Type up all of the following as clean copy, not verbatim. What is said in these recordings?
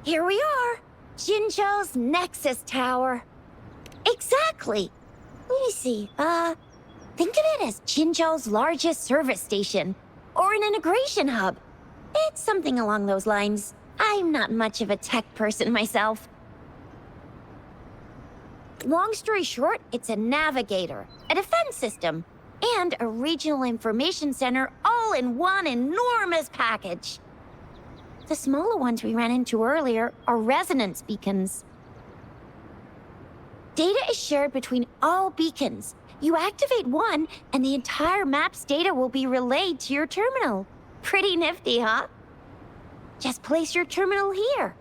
Here we are. Jinzhou's Nexus Tower. Exactly. Let me see. Think of it as Jinzhou's largest service station, or an integration hub. It's something along those lines. I'm not much of a tech person myself. Long story short, it's a navigator, a defense system, and a regional information center all in one enormous package. The smaller ones we ran into earlier are resonance beacons. Data is shared between all beacons. You activate one, and the entire map's data will be relayed to your terminal. Pretty nifty, huh? Just place your terminal here.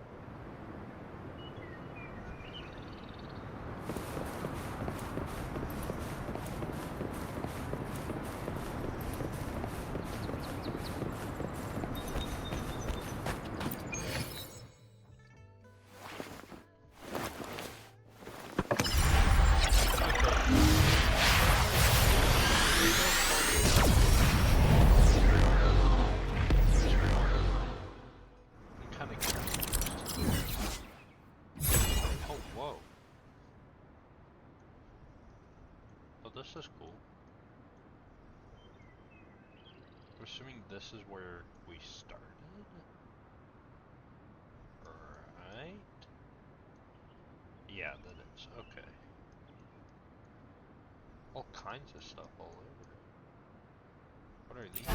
This is cool. I'm assuming this is where we started? Right? Yeah, that is. Okay. All kinds of stuff all over. What are these?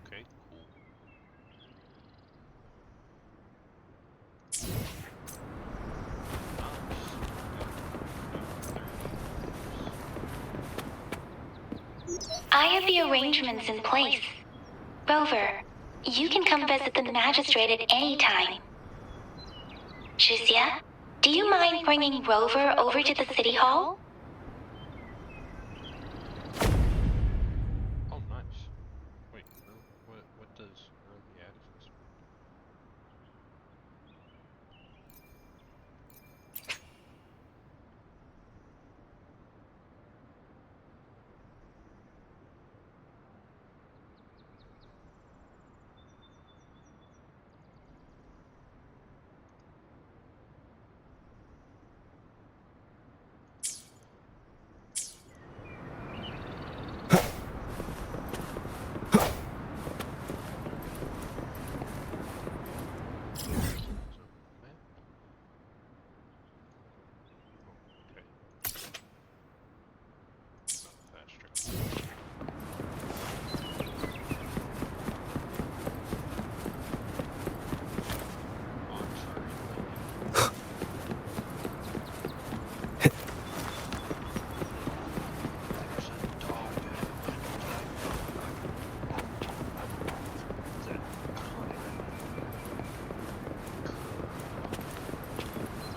Okay, cool. I have the arrangements in place. Rover, you can come visit the magistrate at any time. Jizia, do you mind bringing Rover over to the city hall? Oh, nice. Wait, what does early access mean?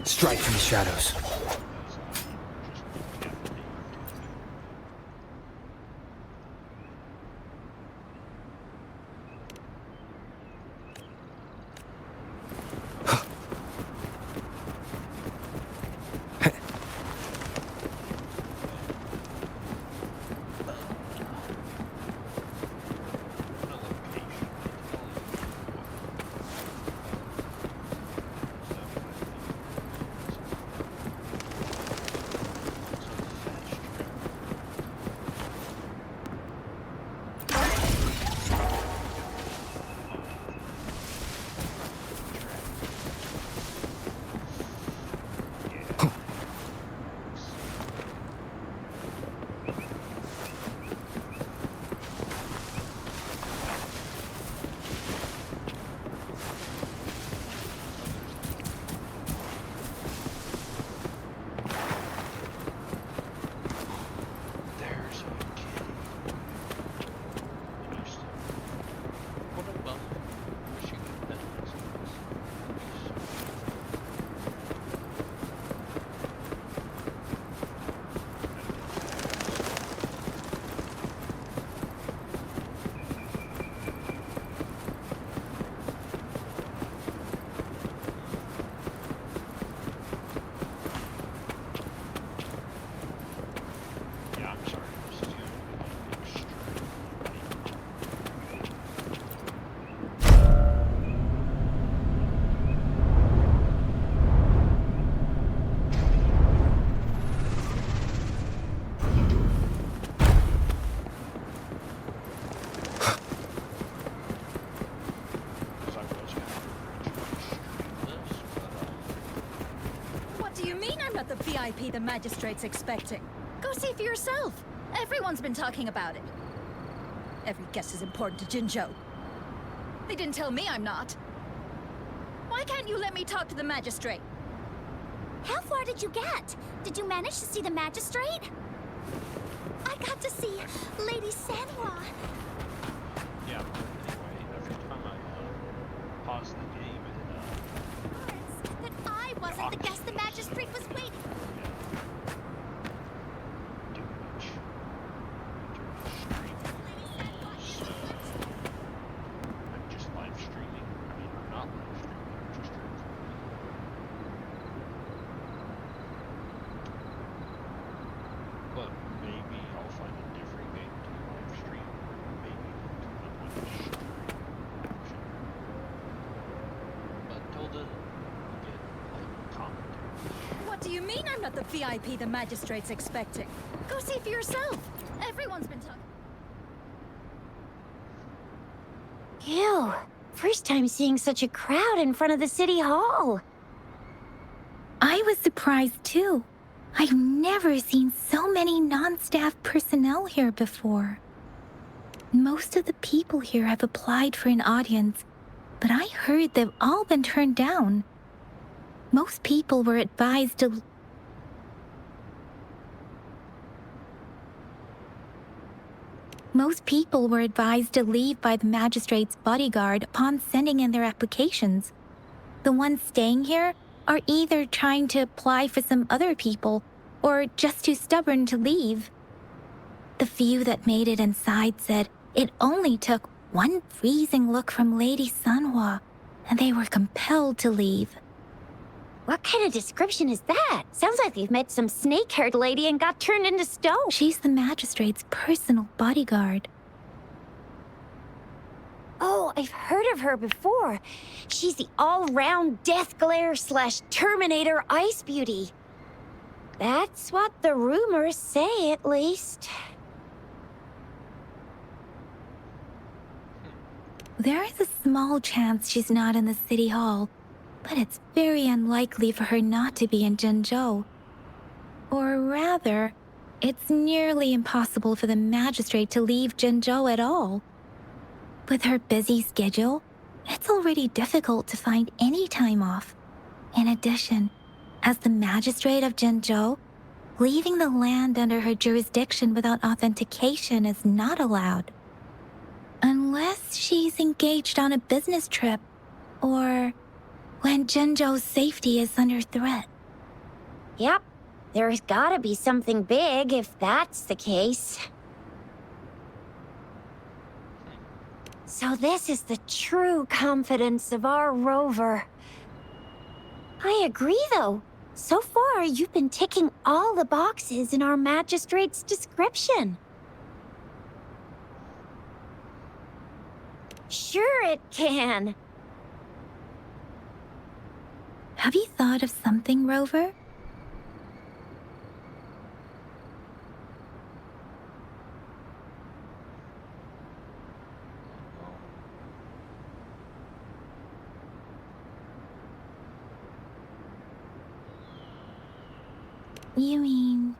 Strike from the shadows. you mean I'm not the VIP the magistrate's expecting? Go see for yourself. Everyone's been talking about it. Every guest is important to Jinzhou. They didn't tell me I'm not. Why can't you let me talk to the magistrate? How far did you get? Did you manage to see the magistrate? I got to see Lady Sanhua. Yeah, but anyway, every time I pause the game, it That I wasn't the guest the magistrate was waiting. too much. So I'm just live streaming. I mean, I'm not live streaming. I'm just recording. But maybe I'll find a different game to live stream. Maybe I'm like stream. But till then, we get like commentary. What do you mean I'm not the VIP the magistrate's expecting? Go see for yourself. Everyone's been talking. Ew. First time seeing such a crowd in front of the city hall. I was surprised too. I've never seen so many non-staff personnel here before. Most of the people here have applied for an audience, but I heard they've all been turned down. Most people were advised to leave by the magistrate's bodyguard upon sending in their applications. The ones staying here are either trying to apply for some other people or just too stubborn to leave. The few that made it inside said it only took one freezing look from Lady Sanhua, and they were compelled to leave. What kind of description is that? Sounds like they've met some snake-haired lady and got turned into stone. She's the magistrate's personal bodyguard. Oh, I've heard of her before. She's the all-round Death Glare / Terminator Ice Beauty. That's what the rumors say, at least. There is a small chance she's not in the city hall, but it's very unlikely for her not to be in Jinzhou. Or rather, it's nearly impossible for the magistrate to leave Jinzhou at all. With her busy schedule, it's already difficult to find any time off. In addition, as the magistrate of Jinzhou, leaving the land under her jurisdiction without authentication is not allowed. Unless she's engaged on a business trip, or when Jinzhou's safety is under threat. Yep, there's gotta be something big if that's the case. So this is the true confidence of our rover. I agree, though. So far, you've been ticking all the boxes in our magistrate's description. Sure it can. Have you thought of something, Rover? You mean...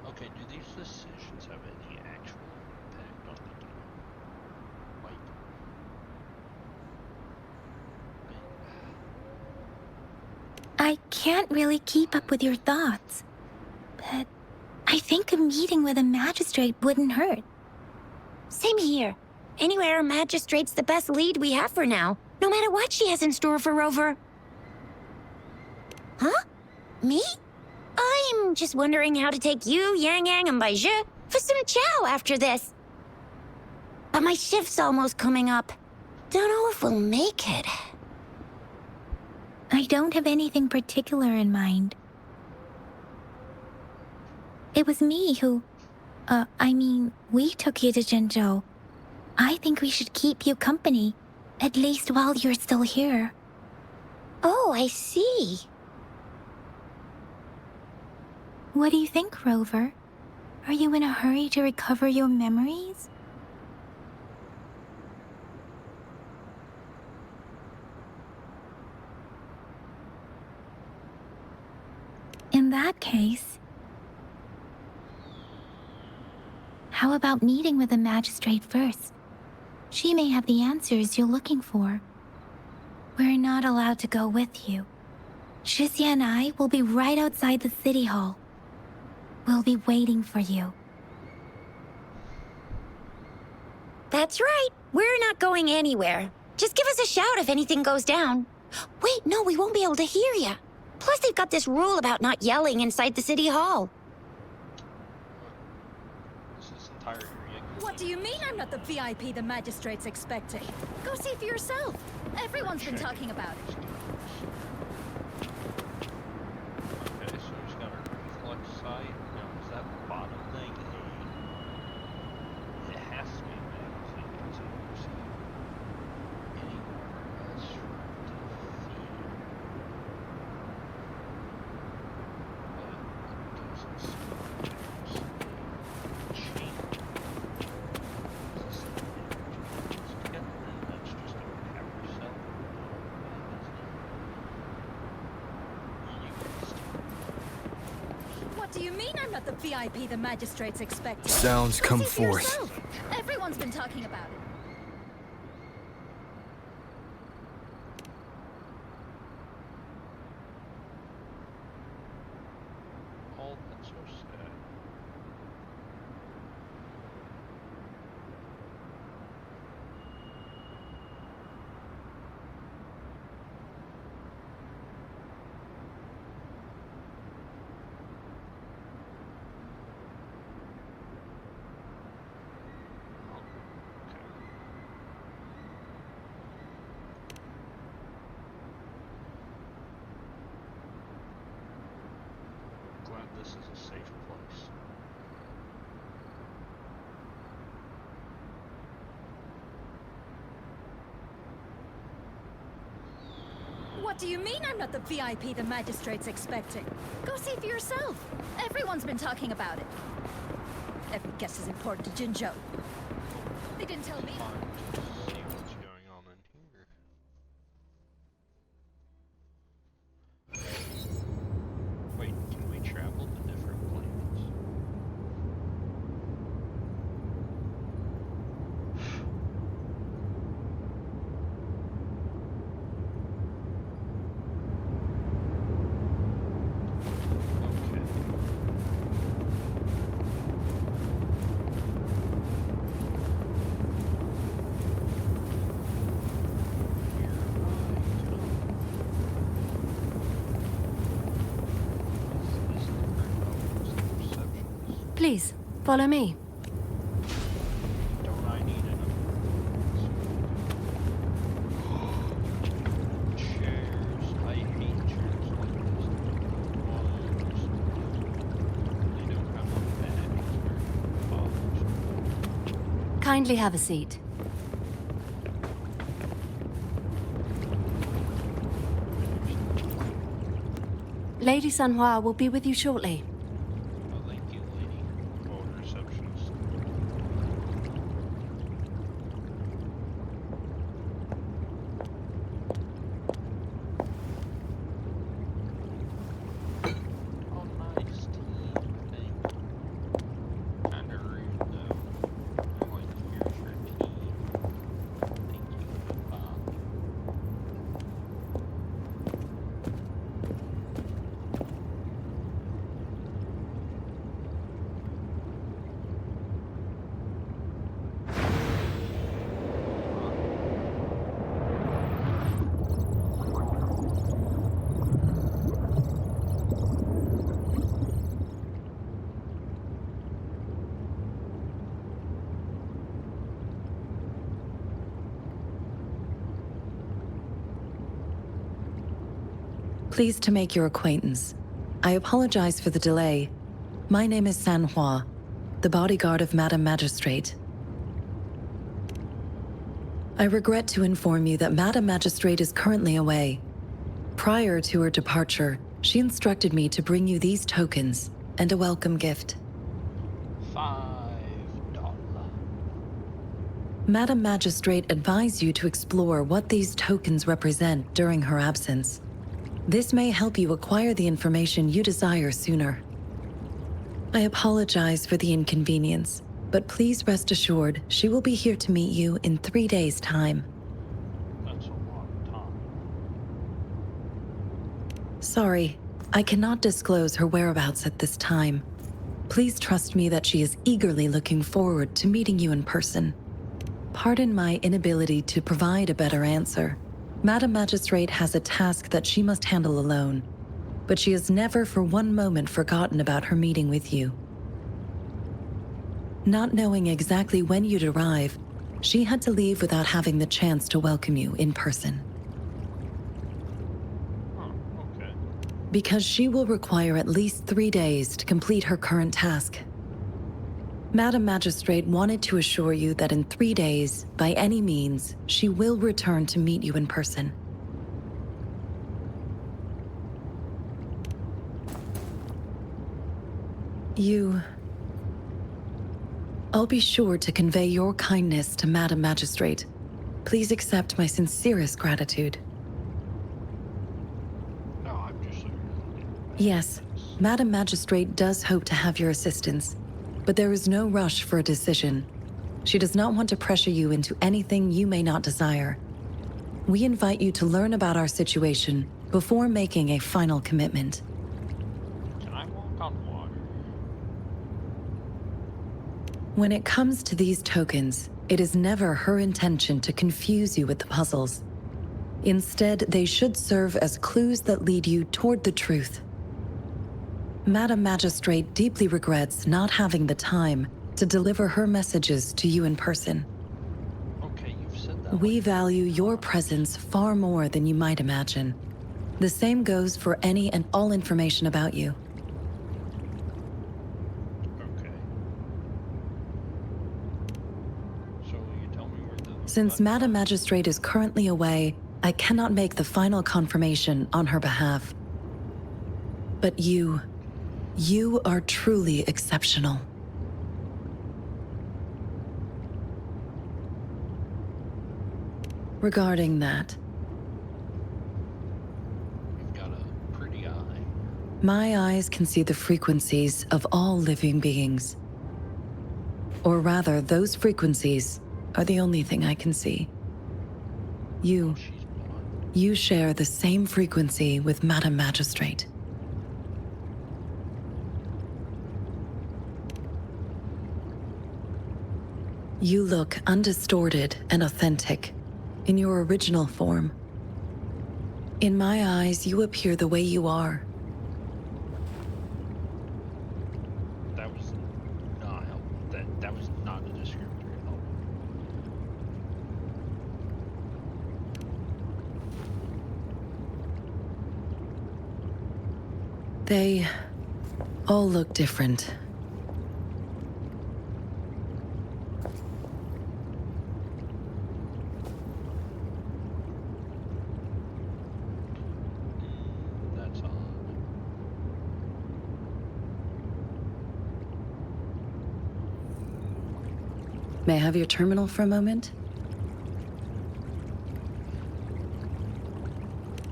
Okay, do these decisions have any actual impact on the game? Like, I can't really keep up with your thoughts, but I think a meeting with a magistrate wouldn't hurt. Same here. Anyway, our magistrate's the best lead we have for now, no matter what she has in store for Rover. Huh? Me? I'm just wondering how to take you, Yang Yang, and Baizhi for some chow after this. But my shift's almost coming up. Don't know if we'll make it. I don't have anything particular in mind. It was me who... we took you to Jinzhou. I think we should keep you company, at least while you're still here. Oh, I see. What do you think, Rover? Are you in a hurry to recover your memories? In that case, how about meeting with the magistrate first? She may have the answers you're looking for. We're not allowed to go with you. Shixia and I will be right outside the city hall. We'll be waiting for you. That's right. We're not going anywhere. Just give us a shout if anything goes down. Wait, no, we won't be able to hear you. Plus, they've got this rule about not yelling inside the city hall. Is this entire area? What do you mean I'm not the VIP the magistrate's expecting? Go see for yourself. Everyone's been talking about it. Okay, so he's got a reflex sight. Now, is that bottom thing it has to be a magazine because it looks anywhere else from defeat. But it doesn't seem to change. Is this an energy together? And that's just a power cell? What do you mean I'm not the VIP the magistrate's expecting? Sounds Go come see for forth. yourself. Everyone's been talking about it. Oh, that's so sad. Oh, okay. Glad this is a safe place. What do you mean I'm not the VIP the magistrate's expecting? Go see for yourself. Everyone's been talking about it. Every guess is important to Jinzhou. They didn't tell me. Fun to see what's going on in here. Wait, can we travel to different planets? Please, follow me. Don't I need enough chairs? I hate chairs like this. They don't have a back. It's very bothersome. Kindly have a seat. Lady Sanhua will be with you shortly. Oh, thank you, lady. Oh, receptionist. Oh, nice tea. Thank you. Kinda rude, though. They're like, here's your tea. Thank you. Goodbye. Pleased to make your acquaintance. I apologize for the delay. My name is San Hua, the bodyguard of Madam Magistrate. I regret to inform you that Madam Magistrate is currently away. Prior to her departure, she instructed me to bring you these tokens and a welcome gift. $5. Madam Magistrate advised you to explore what these tokens represent during her absence. This may help you acquire the information you desire sooner. I apologize for the inconvenience, but please rest assured she will be here to meet you in 3 days' time. That's a lot of time. Sorry, I cannot disclose her whereabouts at this time. Please trust me that she is eagerly looking forward to meeting you in person. Pardon my inability to provide a better answer. Madam Magistrate has a task that she must handle alone, but she has never for one moment forgotten about her meeting with you. Not knowing exactly when you'd arrive, she had to leave without having the chance to welcome you in person. Oh, okay. Because she will require at least 3 days to complete her current task. Madam Magistrate wanted to assure you that in 3 days, by any means, she will return to meet you in person. I'll be sure to convey your kindness to Madam Magistrate. Please accept my sincerest gratitude. No, I'm just Yes, Madam Magistrate does hope to have your assistance, but there is no rush for a decision. She does not want to pressure you into anything you may not desire. We invite you to learn about our situation before making a final commitment. Can I walk on water? When it comes to these tokens, it is never her intention to confuse you with the puzzles. Instead, they should serve as clues that lead you toward the truth. Madam Magistrate deeply regrets not having the time to deliver her messages to you in person. Okay, you've said that. We like value 3 your times. presence far more than you might imagine. The same goes for any and all information about you. Okay. So will you tell me where the... Since Madam Magistrate is currently away, I cannot make the final confirmation on her behalf. But you are truly exceptional. Regarding that, You've got a pretty eye. my eyes can see the frequencies of all living beings. Or rather, those frequencies are the only thing I can see. She's blind. You share the same frequency with Madam Magistrate. You look undistorted and authentic in your original form. In my eyes, you appear the way you are. That was not helpful. That was not a descriptor at all. They all look different. That's odd. May I have your terminal for a moment?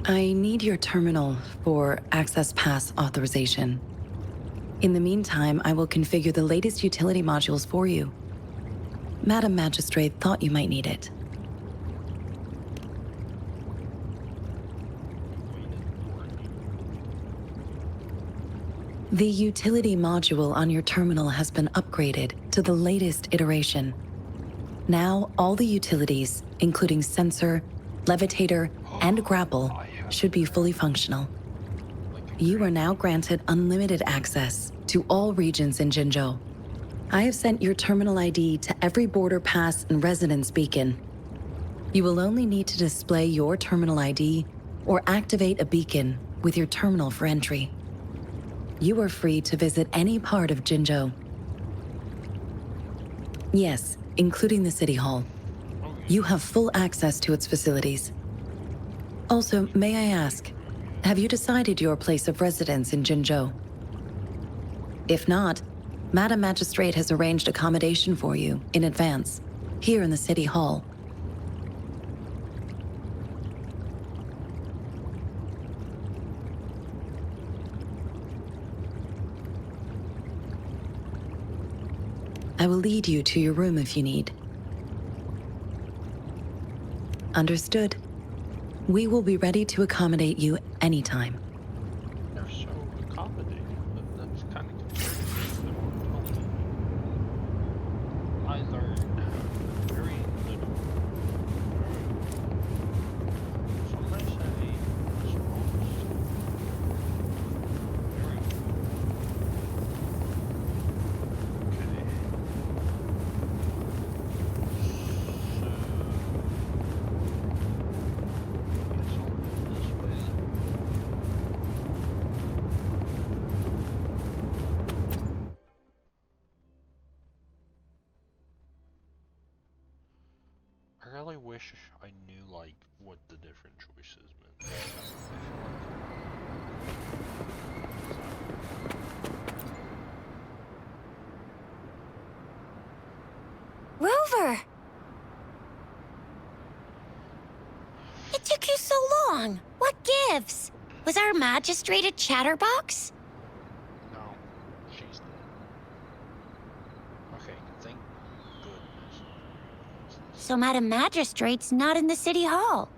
I need your terminal for Access Pass authorization. In the meantime, I will configure the latest utility modules for you. Madam Magistrate thought you might need it. The utility module on your terminal has been upgraded to the latest iteration. Now, all the utilities, including sensor, levitator, and grapple, should be fully functional. You are now granted unlimited access to all regions in Jinzhou. I have sent your terminal ID to every border pass and residence beacon. You will only need to display your terminal ID or activate a beacon with your terminal for entry. You are free to visit any part of Jinzhou. Yes, including the City Hall. You have full access to its facilities. Also, may I ask, have you decided your place of residence in Jinzhou? If not, Madam Magistrate has arranged accommodation for you in advance, here in the City Hall. I will lead you to your room if you need. Understood. We will be ready to accommodate you anytime. They're so accommodating, but that's kind of concerning. I learned very little. So let's say this was very okay. I really wish I knew, like, what the different choices meant. Rover! It took you so long. What gives? Was our magistrate a chatterbox? No, she's dead. Okay, thank goodness. So Madam Magistrate's not in the City Hall.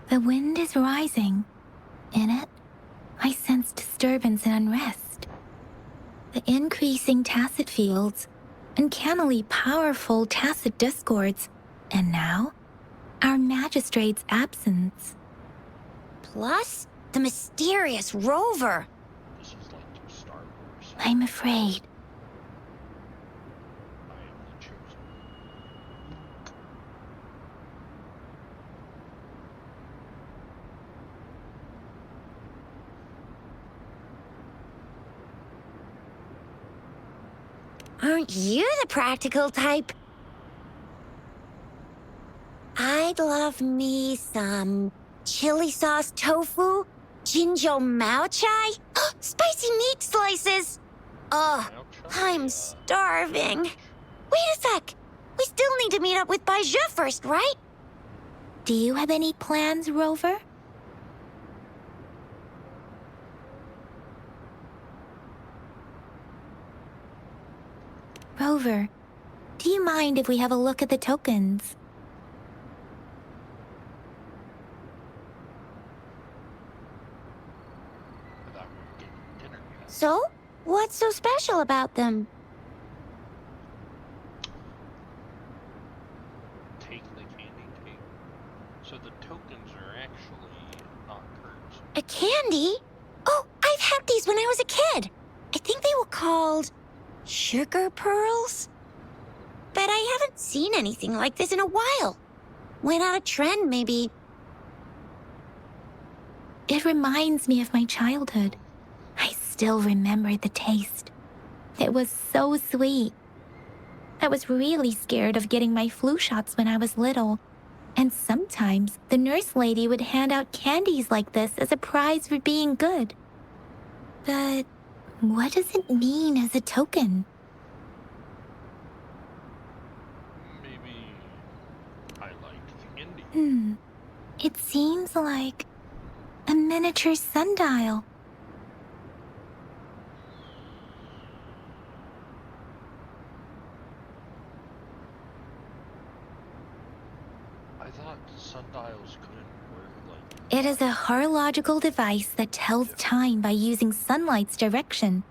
The wind is rising. In it, I sense disturbance and unrest. The increasing tacit fields, uncannily powerful tacit discords, and now, our magistrate's absence. Plus, the mysterious Rover. This is like Star Wars. I'm afraid. I am the chosen. Aren't you the practical type? I'd love me some chili sauce tofu, Jinzhou Mao Chai, spicy meat slices. Ugh, I'm starving. Wait a sec. We still need to meet up with Baiju first, right? Do you have any plans, Rover? Rover, do you mind if we have a look at the tokens? I thought we were getting dinner yet. So, what's so special about them? Take the candy tape. So the tokens are actually not currency. A candy? Oh, I've had these when I was a kid. I think they were called sugar pearls? But I haven't seen anything like this in a while. Went out of trend, maybe. It reminds me of my childhood. I still remember the taste. It was so sweet. I was really scared of getting my flu shots when I was little. And sometimes the nurse lady would hand out candies like this as a prize for being good. But what does it mean as a token? Maybe I like candy. It seems like a miniature sundial. I thought sundials couldn't work like. It is a horological device that tells time by using sunlight's direction.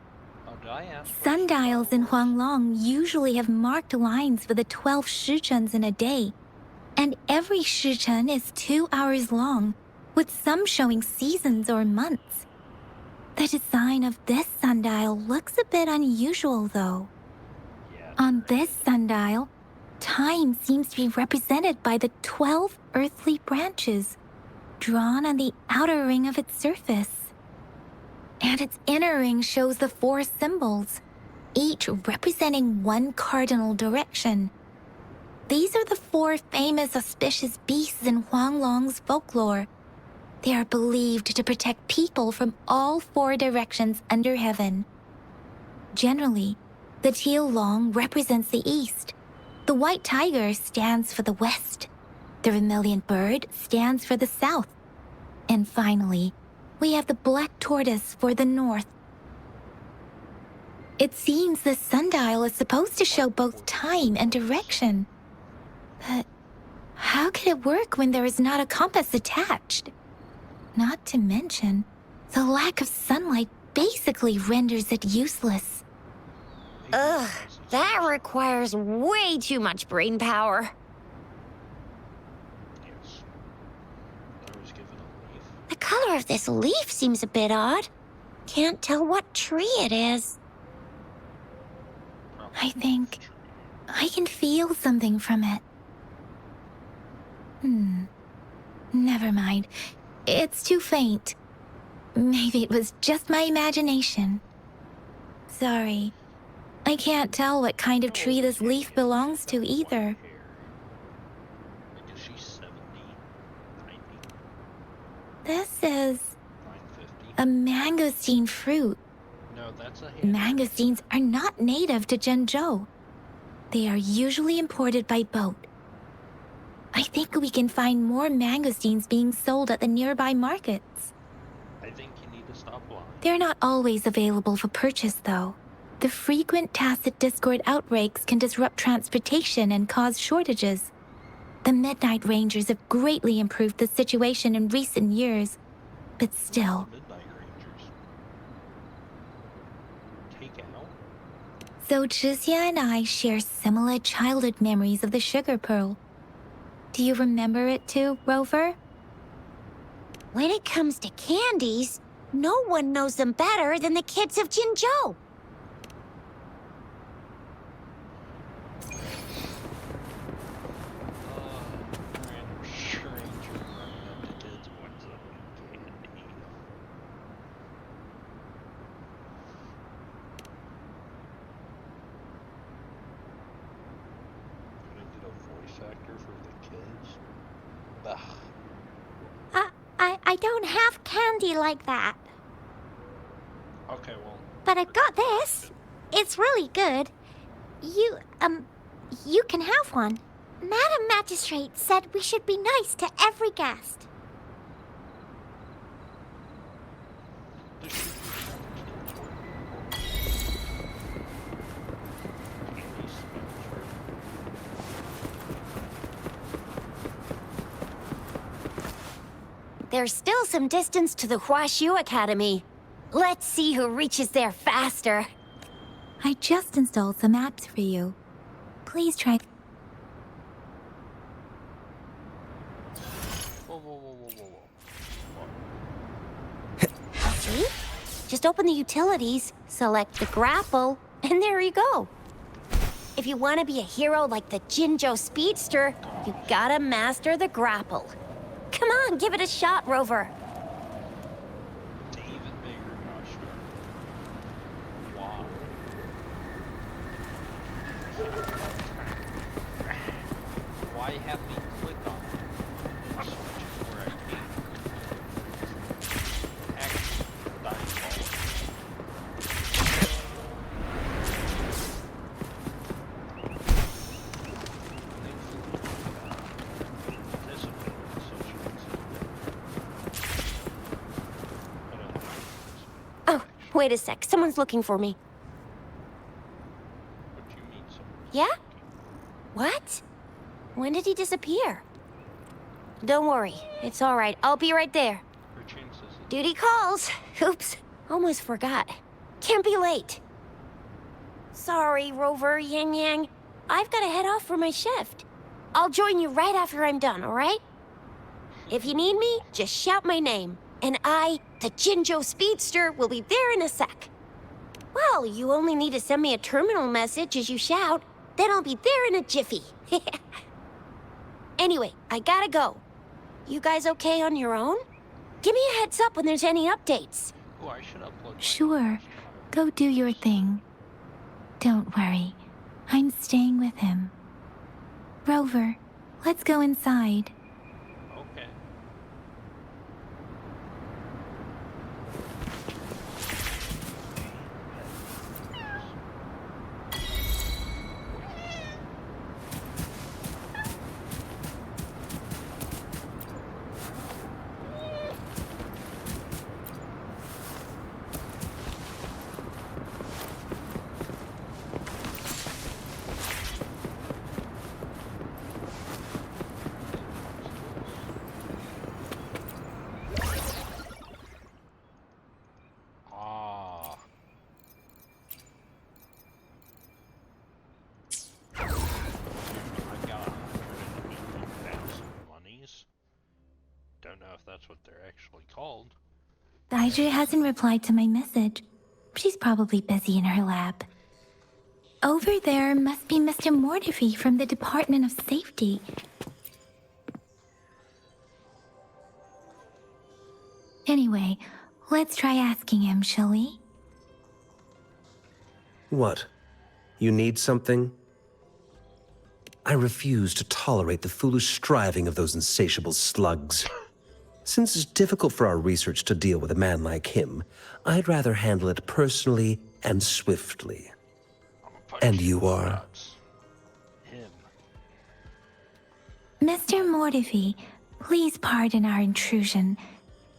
Oh, did I ask? for Sundials in Star Wars? Huanglong usually have marked lines for the 12 shichuns in a day, and every shichun is 2 hours long, with some showing seasons or months. The design of this sundial looks a bit unusual, though. Yeah. On this sundial, time seems to be represented by the 12 earthly branches drawn on the outer ring of its surface. And its inner ring shows the 4 symbols, each representing one cardinal direction. These are the 4 famous auspicious beasts in Huanglong's folklore. They are believed to protect people from all 4 directions under heaven. Generally, the teal long represents the east. The white tiger stands for the west. The vermilion bird stands for the south. And finally, we have the black tortoise for the north. It seems the sundial is supposed to show both time and direction. But how could it work when there is not a compass attached? Not to mention, the lack of sunlight basically renders it useless. Ugh, that requires way too much brain power. Yes. I was given a leaf. The color of this leaf seems a bit odd. Can't tell what tree it is. I think I can feel something from it. Never mind. It's too faint. Maybe it was just my imagination. Sorry. I can't tell what kind of tree this leaf belongs to either. Like, is she 70, 90, This is 950? a mangosteen fruit. No, that's a Mangosteens are not native to Zhengzhou. They are usually imported by boat. I think we can find more mangosteens being sold at the nearby markets. I think you need to stop lying. They're not always available for purchase, though. The frequent tacit discord outbreaks can disrupt transportation and cause shortages. The Midnight Rangers have greatly improved the situation in recent years, but still, Midnight Rangers. Take out? so Zhixia and I share similar childhood memories of the Sugar Pearl. Do you remember it too, Rover? When it comes to candies, no one knows them better than the kids of Jinzhou. Random stranger running up to kids wants a candy. Can I get a voice actor for the kids? Ugh. I don't have candy like that. Okay, well. But I've got this. It's really good. You can have one. Madam Magistrate said we should be nice to every guest. Does she Candy smells right. There's still some distance to the Huaxiu Academy. Let's see who reaches there faster. I just installed some apps for you. Please try. Whoa, whoa, whoa, whoa, whoa, whoa. See? Just open the utilities, select the grapple, and there you go. If you want to be a hero like the Jinzhou Speedster, you gotta master the grapple. Come on, give it a shot, Rover. It's even bigger costume. Wow. Why have me click on it? And switch it where I can't. Actually, Oh, wait a sec. Someone's looking for me. What do you mean someone's Yeah? looking? What? When did he disappear? Don't worry. It's all right. I'll be right there. Her chances of Duty calls. Oops. Almost forgot. Can't be late. Sorry, Rover, Yang Yang. I've got to head off for my shift. I'll join you right after I'm done, all right? If you need me, just shout my name. And I, the Jinzhou Speedster, will be there in a sec. Well, you only need to send me a terminal message as you shout. then I'll be there in a jiffy. Anyway, I gotta go. You guys okay on your own? Give me a heads up when there's any updates. Oh, I should upload. Sure. Go do your thing. Don't worry. I'm staying with him. Rover, let's go inside. Okay. Ah. I got 150,000 monies. Don't know if that's what they're actually called. Audrey hasn't replied to my message. She's probably busy in her lab. Over there must be Mr. Mortifi from the Department of Safety. Anyway, let's try asking him, shall we? What? You need something? I refuse to tolerate the foolish striving of those insatiable slugs. Since it's difficult for our research to deal with a man like him, I'd rather handle it personally and swiftly. And you are? Him. Mr. Mortifi, please pardon our intrusion.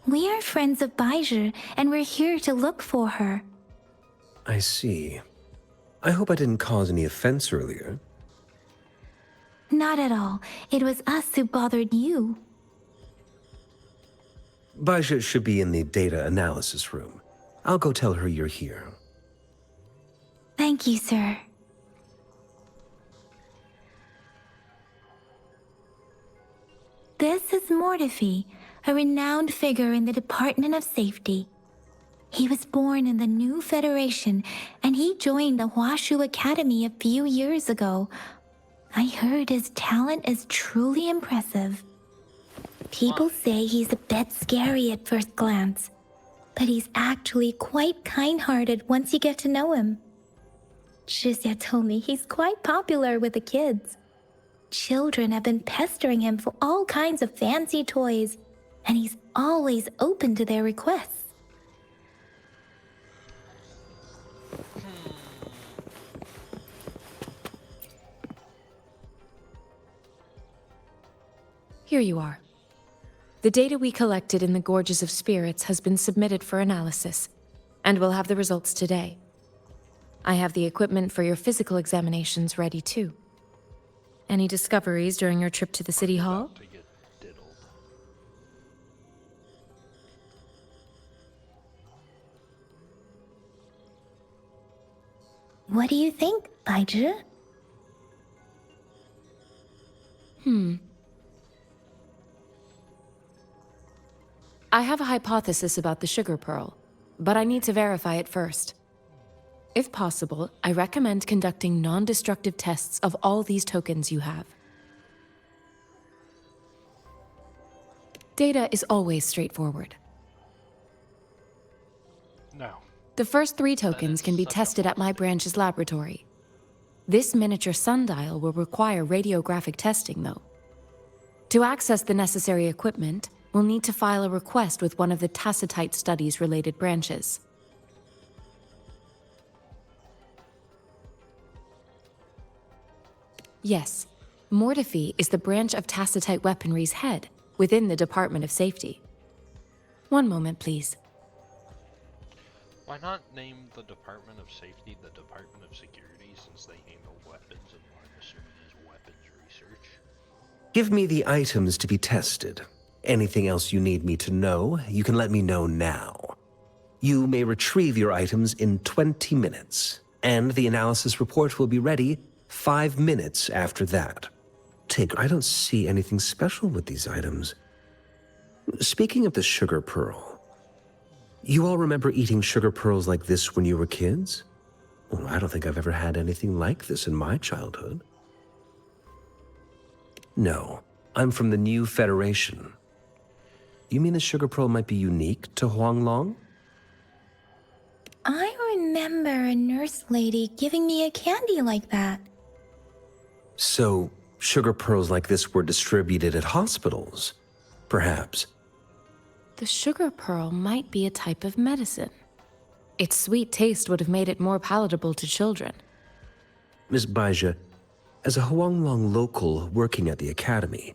We are friends of Baiju, and we're here to look for her. I see. I hope I didn't cause any offense earlier. Not at all. It was us who bothered you. Baija should be in the data analysis room. I'll go tell her you're here. Thank you, sir. This is Mortifi, a renowned figure in the Department of Safety. He was born in the new Federation, and he joined the Huashu Academy a few years ago. I heard his talent is truly impressive. People say he's a bit scary at first glance, but he's actually quite kind-hearted once you get to know him. Shizia told me he's quite popular with the kids. Children have been pestering him for all kinds of fancy toys, and he's always open to their requests. Here you are. The data we collected in the Gorges of Spirits has been submitted for analysis, and we'll have the results today. I have the equipment for your physical examinations ready too. Any discoveries during your trip to the City Hall? About to get diddled. What do you think, Baiju? I have a hypothesis about the sugar pearl, but I need to verify it first. If possible, I recommend conducting non-destructive tests of all these tokens you have. Data is always straightforward. No. The first 3 tokens can be tested at my branch's laboratory. This miniature sundial will require radiographic testing, though. To access the necessary equipment, we'll need to file a request with one of the Tacitite Studies related branches. Yes, Mortifi is the branch of Tacitite Weaponry's head within the Department of Safety. One moment, please. Why not name the Department of Safety the Department of Security, since they handle weapons and what I'm assuming is weapons research? Give me the items to be tested. Anything else you need me to know, you can let me know now. You may retrieve your items in 20 minutes, and the analysis report will be ready 5 minutes after that. I don't see anything special with these items. Speaking of the sugar pearl, you all remember eating sugar pearls like this when you were kids? Well, I don't think I've ever had anything like this in my childhood. No, I'm from the New Federation. You mean the sugar pearl might be unique to Huanglong? I remember a nurse lady giving me a candy like that. So, sugar pearls like this were distributed at hospitals, perhaps. The sugar pearl might be a type of medicine. Its sweet taste would have made it more palatable to children. Miss Baija, as a Huanglong local working at the academy,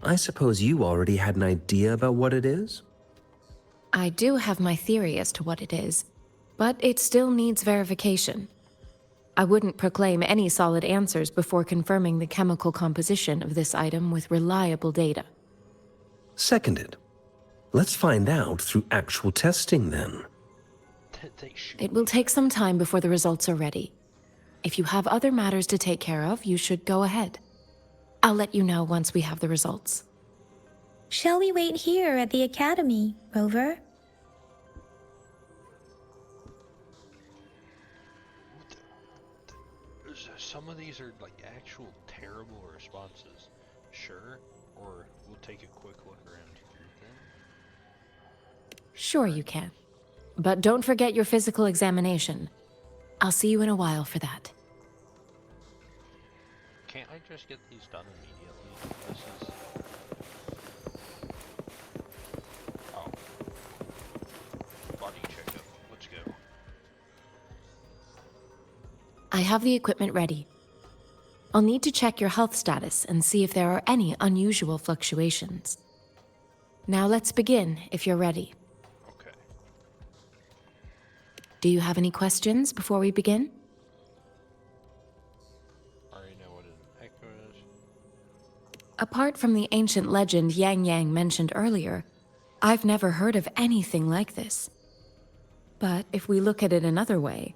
I suppose you already had an idea about what it is? I do have my theory as to what it is, but it still needs verification. I wouldn't proclaim any solid answers before confirming the chemical composition of this item with reliable data. Seconded. Let's find out through actual testing then. It will take some time before the results are ready. If you have other matters to take care of, you should go ahead. I'll let you know once we have the results. Shall we wait here at the academy, Rover? Some of these are like actual terrible responses. Sure, or we'll take a quick look around here then. Sure you can. But don't forget your physical examination. I'll see you in a while for that. Can't I just get these done immediately? This is... Oh. Body checkup. Let's go. I have the equipment ready. I'll need to check your health status and see if there are any unusual fluctuations. Now let's begin, if you're ready. Okay. Do you have any questions before we begin? I already know what an echo is. Apart from the ancient legend Yang Yang mentioned earlier, I've never heard of anything like this. But if we look at it another way,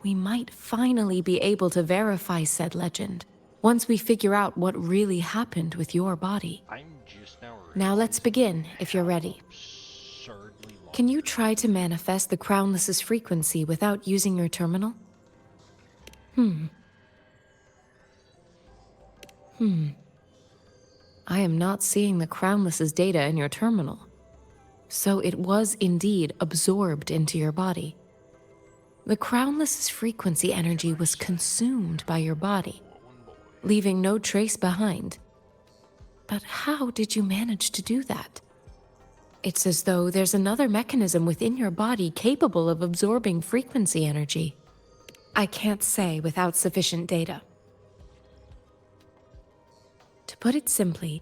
we might finally be able to verify said legend once we figure out what really happened with your body. I'm just Now let's begin, if you're ready. absurdly long. Can you try to manifest the Crownless's frequency without using your terminal? I am not seeing the Crownless's data in your terminal. So it was indeed absorbed into your body. The Crownless's frequency energy was consumed by your body, leaving no trace behind. But how did you manage to do that? It's as though there's another mechanism within your body capable of absorbing frequency energy. I can't say without sufficient data. To put it simply,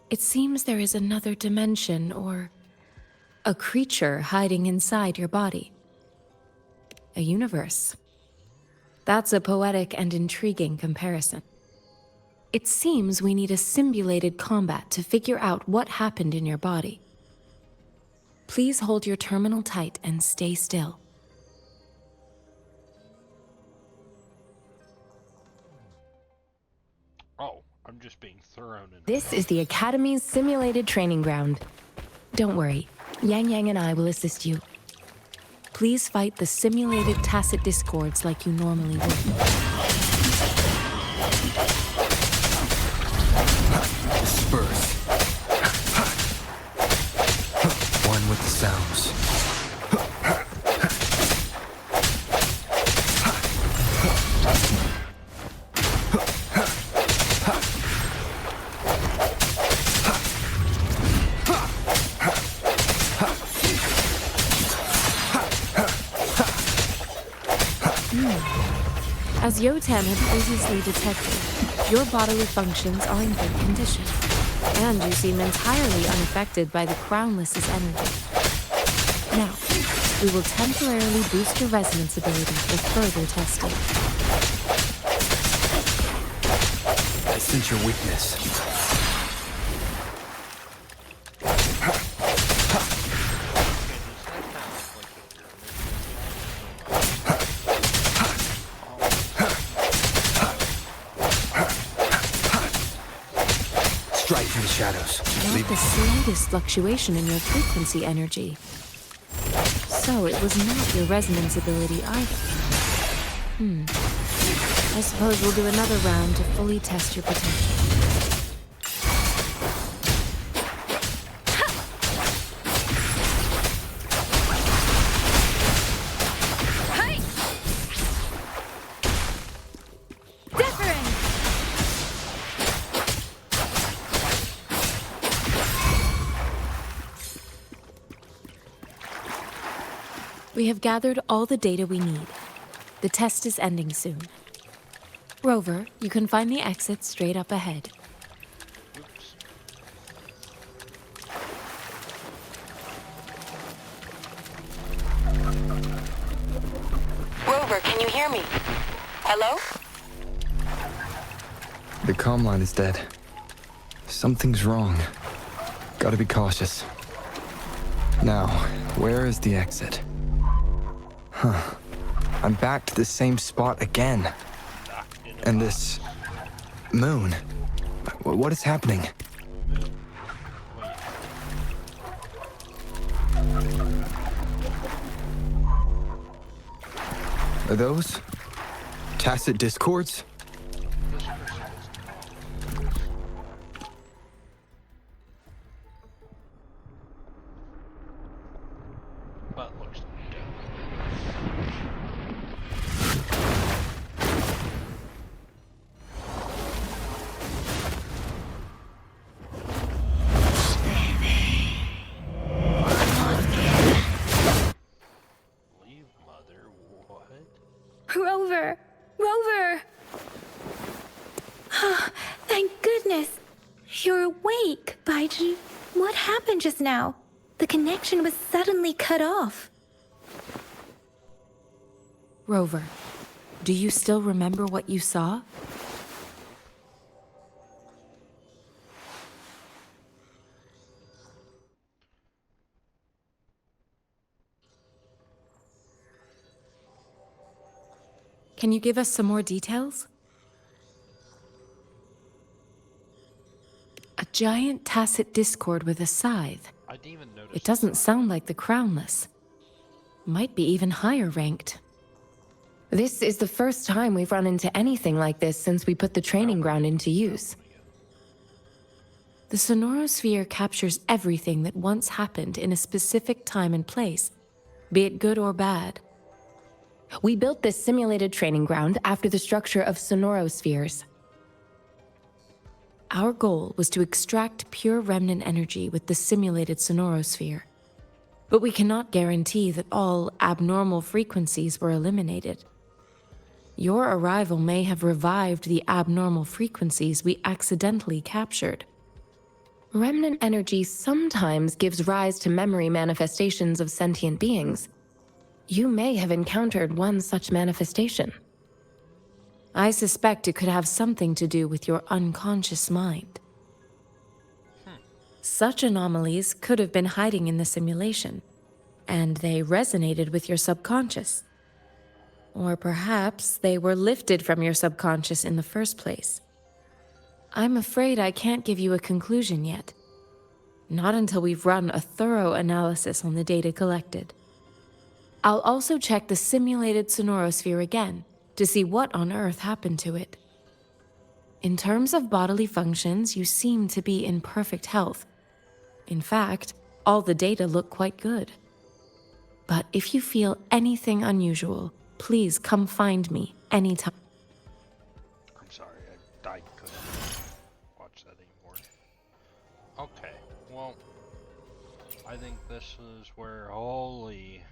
it seems there is another dimension or a creature hiding inside your body. A universe. That's a poetic and intriguing comparison. It seems we need a simulated combat to figure out what happened in your body. Please hold your terminal tight and stay still. Oh, I'm just being thrown in. This is the Academy's simulated training ground. Don't worry, Yang Yang and I will assist you. Please fight the simulated tacit discords like you normally would. Disperse. One with the sounds. As Yotam had previously detected, your bodily functions are in good condition, and you seem entirely unaffected by the Crownless's energy. Now, we will temporarily boost your resonance ability with further testing. I sense your weakness. Strike from the shadows. Not the slightest fluctuation in your frequency energy. So it was not your resonance ability either. I suppose we'll do another round to fully test your potential. Hey! Differing! We have gathered all the data we need. The test is ending soon. Rover, you can find the exit straight up ahead. Oops. Rover, can you hear me? Hello? The comm line is dead. Something's wrong. Gotta be cautious. Now, where is the exit? Huh. I'm back to the same spot again. And this... moon. What is happening? Are those... tacit discords? But looks dead. Leave, mother. What? Rover! Rover! Thank goodness. You're awake, Baiji. What happened just now? The connection was suddenly cut off. Rover, do you still remember what you saw? Can you give us some more details? A giant tacit discord with a scythe. I didn't even notice. It doesn't sound like the crownless. Might be even higher ranked. This is the first time we've run into anything like this since we put the training ground into use. The sonorosphere captures everything that once happened in a specific time and place, be it good or bad. We built this simulated training ground after the structure of sonorospheres. Our goal was to extract pure remnant energy with the simulated sonorosphere. But we cannot guarantee that all abnormal frequencies were eliminated. Your arrival may have revived the abnormal frequencies we accidentally captured. Remnant energy sometimes gives rise to memory manifestations of sentient beings. You may have encountered one such manifestation. I suspect it could have something to do with your unconscious mind. Such anomalies could have been hiding in the simulation, and they resonated with your subconscious. Or perhaps they were lifted from your subconscious in the first place. I'm afraid I can't give you a conclusion yet. Not until we've run a thorough analysis on the data collected. I'll also check the simulated sonorosphere again to see what on earth happened to it. In terms of bodily functions, you seem to be in perfect health. In fact, all the data look quite good. But if you feel anything unusual, please come find me anytime. I'm sorry, I couldn't watch that anymore. Okay, well, I think this is where, holy,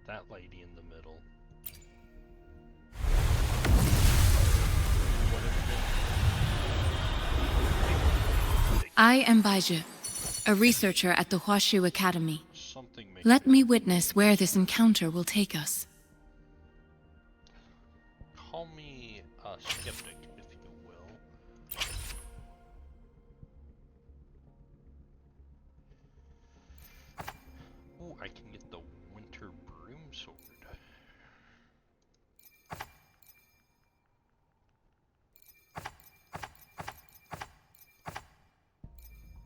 that lady in the middle. I am Baiju, a researcher at the Huashu Academy. Something makes Let me witness where this encounter will take us. Call me a skeptic, if you will. Ooh, I can get the winter broom sword.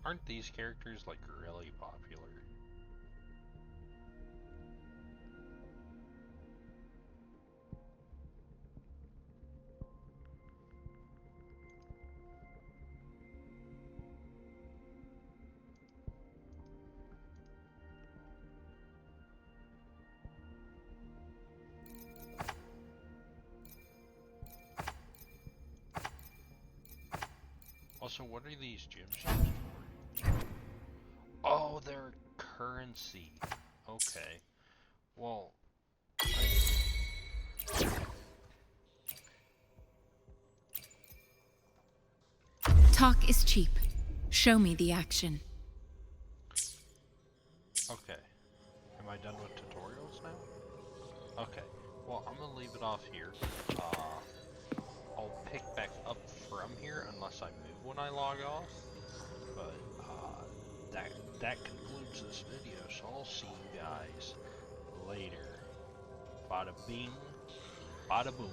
Aren't these characters like really popular? So what are these gemstones for? Oh, they're currency. Okay. Well, Talk is cheap. Show me the action. okay. Am I done with tutorials now? Okay. Well, I'm gonna leave it off here. I'll pick back up from here unless I move when I log off. But that concludes this video. So I'll see you guys later. Bada bing, bada boom.